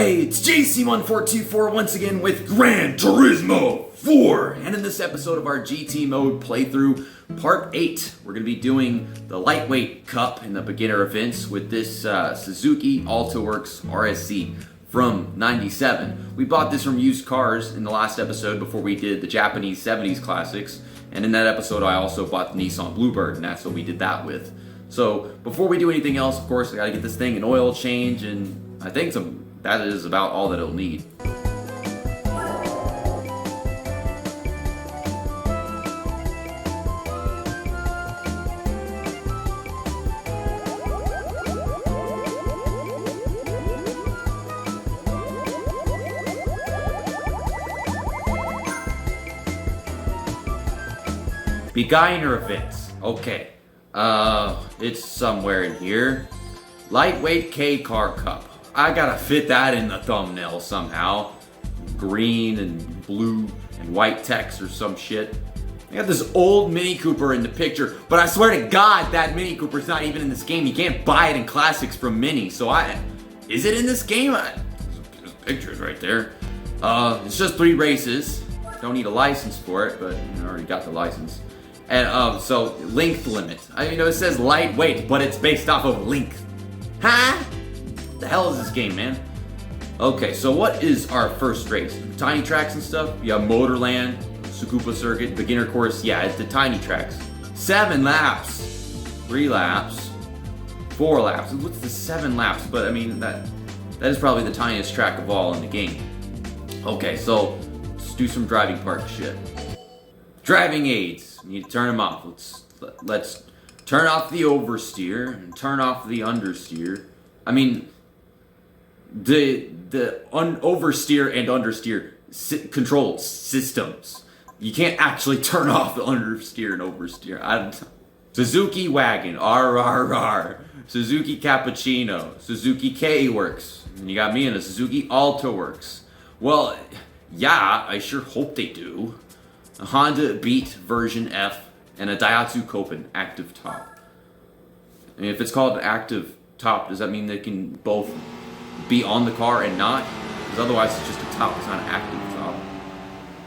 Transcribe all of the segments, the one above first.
Hey, it's JC1424 once again with Gran Turismo 4. And in this episode of our GT mode playthrough, part 8, we're going to be doing the lightweight cup in the beginner events with this Suzuki AltoWorks RSC from 97. We bought this from used cars in the last episode before we did the Japanese 70s classics. And in that episode I also bought the Nissan Bluebird, and that's what we did that with. So before we do anything else, of course, I got to get this thing an oil change, and I think that is about all that it'll need. Beginner events. Okay. It's somewhere in here. Lightweight K-Car Cup. I gotta fit that in the thumbnail somehow. Green and blue and white text or some shit. I got this old Mini Cooper in the picture, but I swear to God that Mini Cooper's not even in this game. You can't buy it in classics from Mini, so is it in this game? There's pictures right there. It's just 3 races. Don't need a license for it, but I already got the license. And so length limit. It says lightweight, but it's based off of length. Huh? What the hell is this game, man? Okay, so what is our first race? Tiny tracks and stuff? Yeah, Motorland, Suzuki Circuit, beginner course. Yeah, it's the tiny tracks. 7 laps, 3 laps, 4 laps. What's the 7 laps? But I mean that is probably the tiniest track of all in the game. Okay, so let's do some driving park shit. Driving aids. You need to turn them off. Let's turn off the oversteer and turn off the understeer. I mean, the oversteer and understeer control systems. You can't actually turn off the understeer and oversteer. Suzuki wagon, RRR. Suzuki Cappuccino. Suzuki K-Works. And you got me in a Suzuki AltoWorks. Well, yeah, I sure hope they do. A Honda Beat version F, and a Daihatsu Copen active top. And if it's called active top, does that mean they can both be on the car and not? Because otherwise it's just a top, it's not an active top.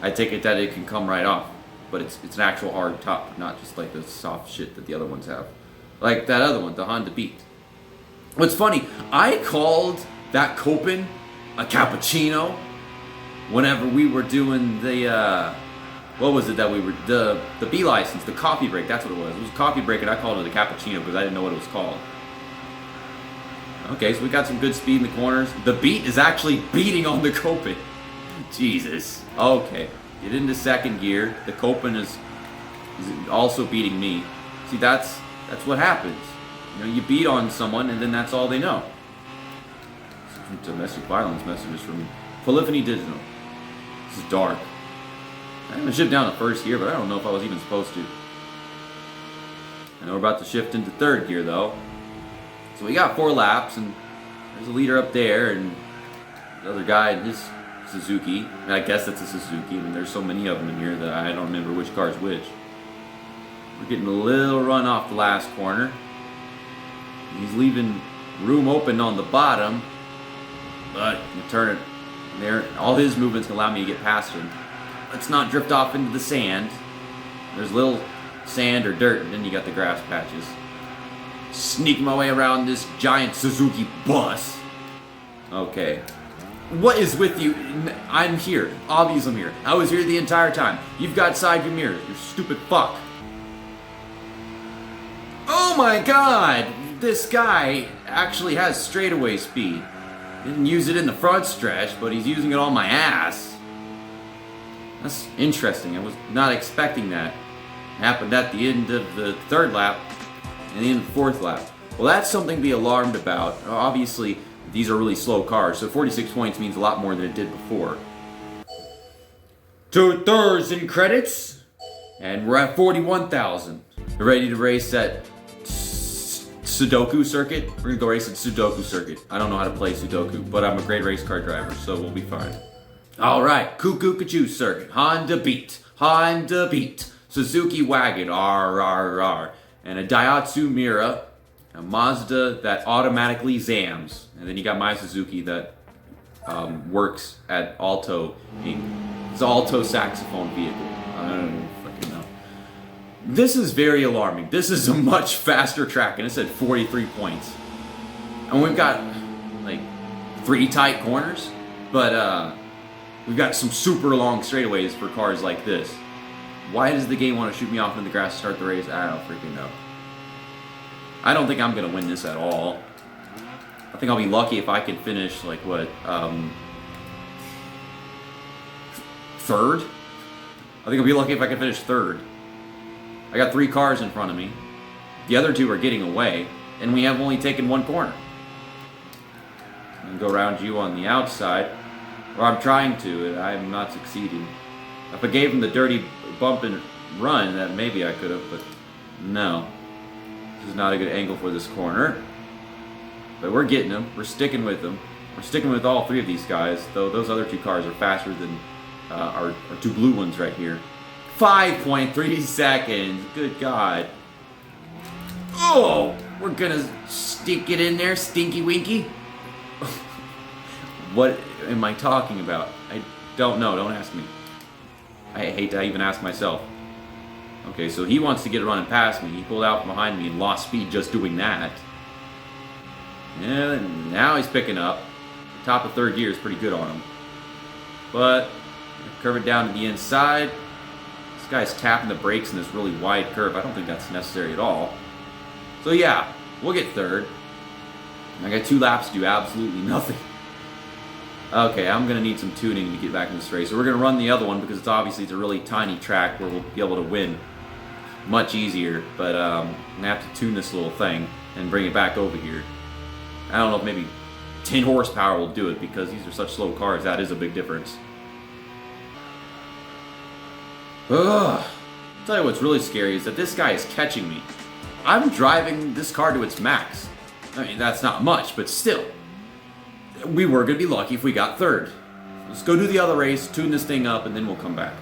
I take it that it can come right off, but it's an actual hard top, not just like the soft shit that the other ones have. Like that other one, the Honda Beat. What's funny, I called that Copen a cappuccino whenever we were doing the what was it that we were, the B license, the coffee break, that's what it was. It was a coffee break and I called it a cappuccino because I didn't know what it was called. Okay, so we got some good speed in the corners. The Beat is actually beating on the Copen. Jesus. Okay, get into second gear. The Copen is also beating me. See, that's what happens. You beat on someone and then that's all they know. Some domestic violence messages from Polyphony Digital. This is dark. I haven't shipped down to first gear, but I don't know if I was even supposed to. I know we're about to shift into third gear, though. So we got 4 laps, and there's a leader up there, and the other guy in his Suzuki. And I guess that's a Suzuki. I mean, there's so many of them in here that I don't remember which car's which. We're getting a little run off the last corner. He's leaving room open on the bottom, but you turn it there. All his movements can allow me to get past him. Let's not drift off into the sand. There's little sand or dirt, and then you got the grass patches. Sneak my way around this giant Suzuki bus. Okay. What is with you? I'm here. Obviously I'm here. I was here the entire time. You've got side view mirrors, you stupid fuck. Oh my god! This guy actually has straightaway speed. Didn't use it in the front stretch, but he's using it on my ass. That's interesting. I was not expecting that. It happened at the end of the 3rd lap and the end of the 4th lap. Well, that's something to be alarmed about. Obviously, these are really slow cars, so 46 points means a lot more than it did before. 2,000 credits, and we're at 41,000. We're ready to race at Sudoku Circuit. We're gonna go race at Sudoku Circuit. I don't know how to play Sudoku, but I'm a great race car driver, so we'll be fine. Alright, Cuckoo Circuit, Honda Beat, Suzuki Wagon, RRR, and a Daihatsu a Mazda that automatically zams, and then you got my Suzuki that works at Alto Inc. It's an alto saxophone vehicle. I don't fucking know. This is very alarming. This is a much faster track, and it's at 43 points. And we've got like 3 tight corners, but we've got some super long straightaways for cars like this. Why does the game want to shoot me off into the grass to start the race? I don't freaking know. I don't think I'm going to win this at all. I think I'll be lucky if I can finish, like, what, third? I think I'll be lucky if I can finish third. I got 3 cars in front of me. The other 2 are getting away, and we have only taken 1 corner. I'm going to go around you on the outside, or I'm trying to, and I'm not succeeding. If I gave him the dirty bump and run, that maybe I could have, but no. This is not a good angle for this corner. But we're getting them. We're sticking with them. We're sticking with all 3 of these guys, though those other 2 cars are faster than our 2 blue ones right here. 5.3 seconds. Good God. Oh, we're gonna stick it in there, stinky winky. What am I talking about? I don't know. Don't ask me. I hate to even ask myself. Okay, so he wants to get running past me. He pulled out from behind me and lost speed just doing that. And now he's picking up. The top of 3rd gear is pretty good on him. But curve it down to the inside. This guy's tapping the brakes in this really wide curve. I don't think that's necessary at all. So yeah, we'll get 3rd. I got 2 laps to do absolutely nothing. Okay, I'm going to need some tuning to get back in this race. So we're going to run the other one because it's a really tiny track where we'll be able to win much easier. But I'm going to have to tune this little thing and bring it back over here. I don't know if maybe 10 horsepower will do it because these are such slow cars. That is a big difference. Ugh. I'll tell you what's really scary is that this guy is catching me. I'm driving this car to its max. I mean, that's not much, but still. We were going to be lucky if we got 3rd. Let's go do the other race, tune this thing up, and then we'll come back.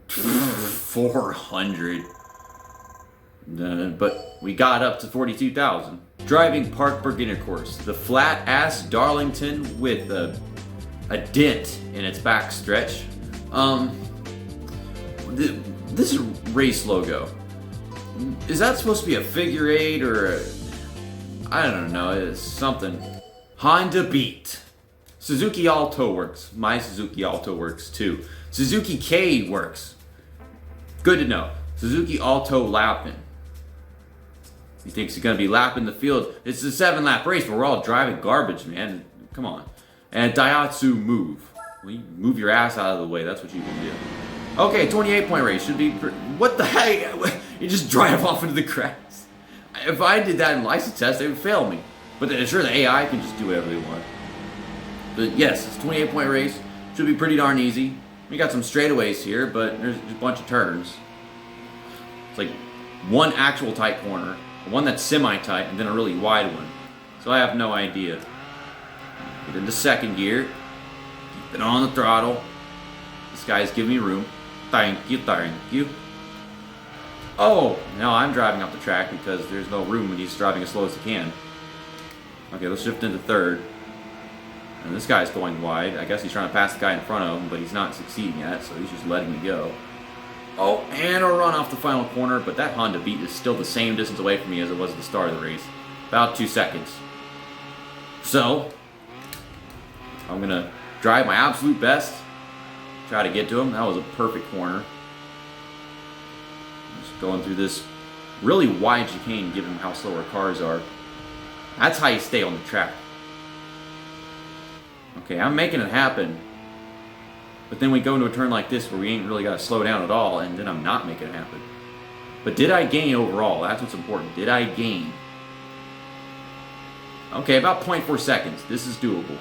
400. But we got up to 42,000. Driving Park Beginner Course. The flat-ass Darlington with a dent in its back stretch. This race logo. Is that supposed to be a figure 8 or I don't know, it's something. Honda Beat. Suzuki Alto works. My Suzuki Alto works too. Suzuki K works. Good to know. Suzuki Alto Lappin. He thinks he's going to be lapping the field. It's a 7-lap race, but we're all driving garbage, man. Come on. And Daihatsu Move. Well, you move your ass out of the way. That's what you can do. Okay, 28-point race. Should be... What the heck? You just drive off into the grass. If I did that in license test, they would fail me. But sure, the AI can just do whatever they want. But yes, it's a 28-point race. Should be pretty darn easy. We got some straightaways here, but there's a bunch of turns. It's like 1 actual tight corner, 1 that's semi-tight, and then a really wide one. So I have no idea. Get into 2nd gear. Keep it on the throttle. This guy's giving me room. Thank you, thank you. Oh, now I'm driving up the track because there's no room and he's driving as slow as he can. Okay, let's shift into 3rd. And this guy's going wide. I guess he's trying to pass the guy in front of him, but he's not succeeding yet, so he's just letting me go. Oh, and a run off the final corner, but that Honda Beat is still the same distance away from me as it was at the start of the race. About 2 seconds. So, I'm going to drive my absolute best. Try to get to him. That was a perfect corner. Just going through this really wide chicane given how slow our cars are. That's how you stay on the track. Okay, I'm making it happen. But then we go into a turn like this where we ain't really got to slow down at all, and then I'm not making it happen. But did I gain overall? That's what's important. Did I gain? Okay, about 0.4 seconds. This is doable.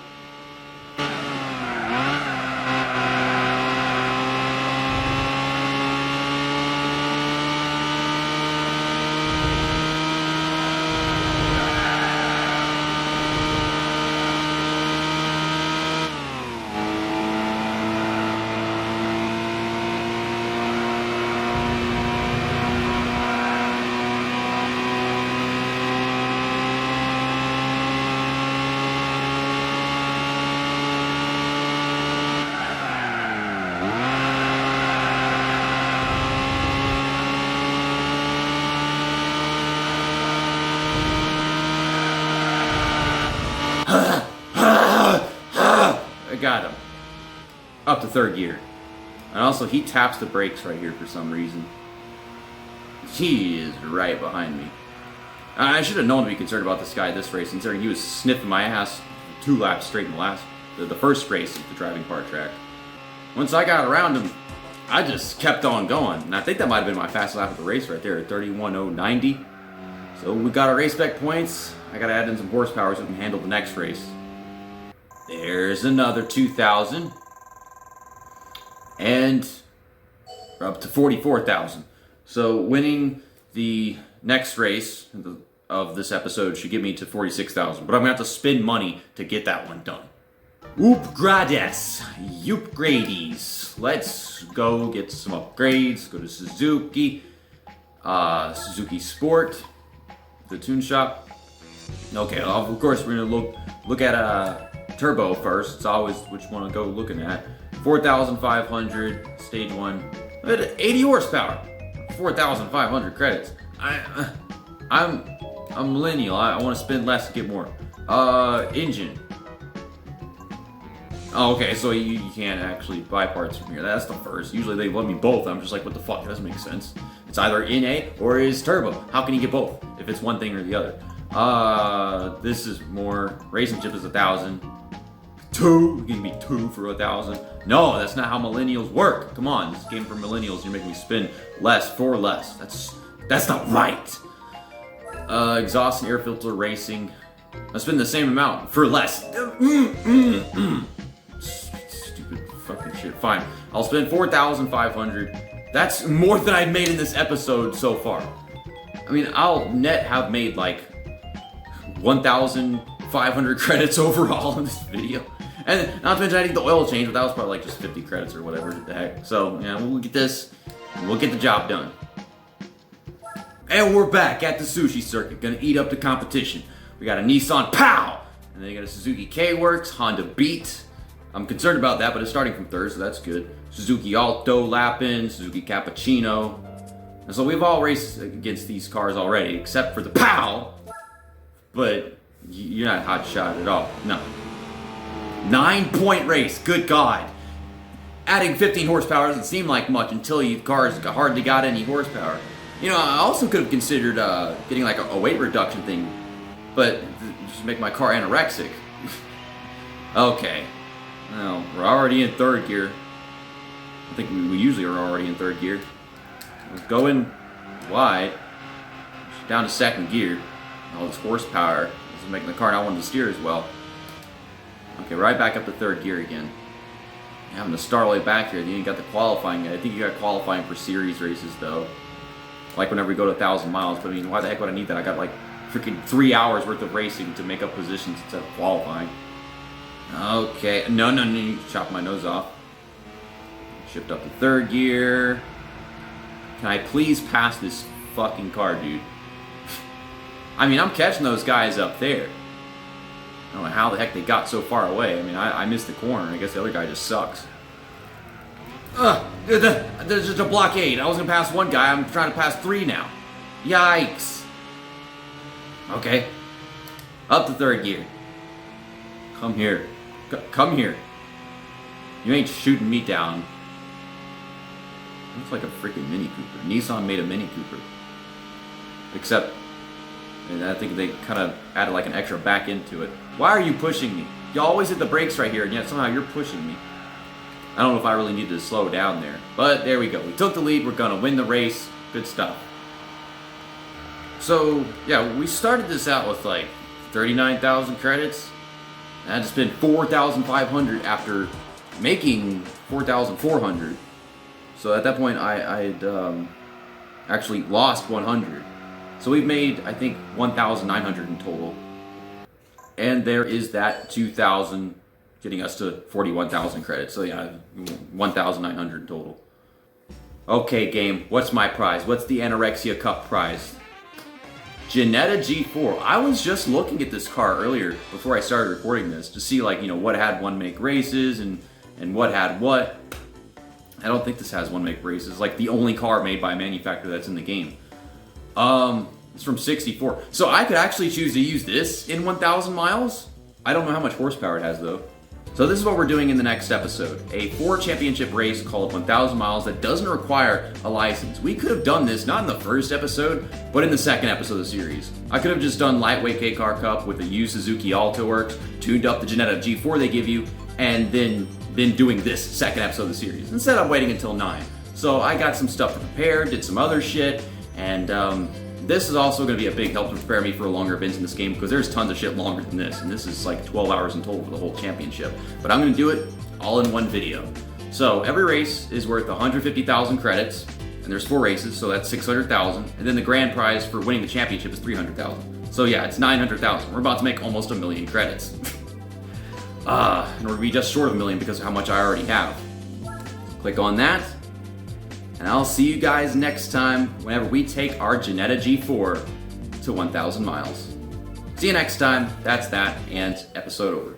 I got him. Up to third gear. And also, he taps the brakes right here for some reason. He is right behind me. I should have known to be concerned about this guy this race, considering he was sniffing my ass 2 laps straight in the first race of the driving part track. Once I got around him, I just kept on going. And I think that might have been my fastest lap of the race right there at 31.090. So we got our race spec points. I got to add in some horsepower so we can handle the next race. There's another 2,000. And we're up to 44,000. So winning the next race of this episode should get me to 46,000. But I'm going to have to spend money to get that one done. Upgrades. Upgrades. Let's go get some upgrades. Go to Suzuki. Suzuki Sport. The tune shop. Okay, of course we're going to look at turbo first. It's always which one to go looking at. 4,500 stage 1. 80 horsepower. 4,500 credits. I'm a millennial. I want to spend less to get more. Engine. Oh, okay, so you can't actually buy parts from here. That's the first. Usually they let me both. I'm just like, what the fuck? It doesn't make sense. It's either NA or is turbo. How can you get both if it's one thing or the other? This is more. Racing chip is 1,000. 2. Give me 2 for 1,000. No, that's not how millennials work. Come on, this game for millennials. You're making me spend less for less. That's not right. Exhaust and air filter racing. I spend the same amount for less. Stupid fucking shit. Fine. I'll spend 4,500. That's more than I've made in this episode so far. I mean, I'll net have made like 1,500 credits overall in this video. And not to mention I need the oil change, but that was probably like just 50 credits or whatever the heck. So, yeah, we'll get this, and we'll get the job done. And we're back at the sushi circuit, gonna eat up the competition. We got a Nissan POW! And then you got a Suzuki K-Works, Honda Beat. I'm concerned about that, but it's starting from third, so that's good. Suzuki Alto, Lapin, Suzuki Cappuccino. And so we've all raced against these cars already, except for the POW! But you're not hot shot at all, no. 9-point race, good God. Adding 15 horsepower doesn't seem like much until your car's hardly got any horsepower. You know, I also could have considered getting like a weight reduction thing, but just make my car anorexic. Okay. Well, we're already in third gear. I think we usually are already in third gear. Let's go in wide. Down to second gear. All this horsepower is making the car not want to steer as well. Okay, right back up to third gear again. Having to start all the way back here. You ain't got the qualifying. I think you got qualifying for series races though. Like whenever we go to 1,000 miles. But I mean, why the heck would I need that? I got like freaking 3 hours worth of racing to make up positions instead of qualifying. Okay, no, you chop my nose off. Shift up to third gear. Can I please pass this fucking car, dude? I mean, I'm catching those guys up there. I don't know how the heck they got so far away. I mean, I missed the corner. I guess the other guy just sucks. There's just a blockade. I was gonna pass one guy. I'm trying to pass 3 now. Yikes. Okay. Up to third gear. Come here. Come here. You ain't shooting me down. Looks like a freaking Mini Cooper. Nissan made a Mini Cooper. Except, and I think they kind of added like an extra back into it. Why are you pushing me? You always hit the brakes right here, and yet somehow you're pushing me. I don't know if I really needed to slow down there. But there we go. We took the lead. We're going to win the race. Good stuff. So, yeah, we started this out with like 39,000 credits. And I had to spend 4,500 after making 4,400. So at that point, I'd actually lost 100. So we've made, I think, 1,900 in total. And there is that 2,000 getting us to 41,000 credits. So yeah, 1,900 in total. Okay, game, what's my prize? What's the Anorexia Cup prize? Ginetta G4. I was just looking at this car earlier before I started recording this to see like, you know, what had one make races and what had what. I don't think this has one make races. It's like the only car made by a manufacturer that's in the game. It's from 64. So I could actually choose to use this in 1,000 miles. I don't know how much horsepower it has though. So this is what we're doing in the next episode. A 4 championship race called 1,000 miles that doesn't require a license. We could have done this, not in the first episode, but in the second episode of the series. I could have just done lightweight K-Car Cup with a used Suzuki Alto Works, tuned up the Ginetta G4 they give you, and then been doing this second episode of the series. Instead I'm waiting until 9. So I got some stuff to prepare, did some other shit, and this is also going to be a big help to prepare me for longer events in this game because there's tons of shit longer than this, and this is like 12 hours in total for the whole championship. But I'm going to do it all in one video. So every race is worth 150,000 credits, and there's 4 races, so that's 600,000. And then the grand prize for winning the championship is 300,000. So yeah, it's 900,000. We're about to make almost 1 million credits. And we're going to be just short of 1 million because of how much I already have. Click on that. And I'll see you guys next time whenever we take our Ginetta G4 to 1,000 miles. See you next time. That's that, and episode over.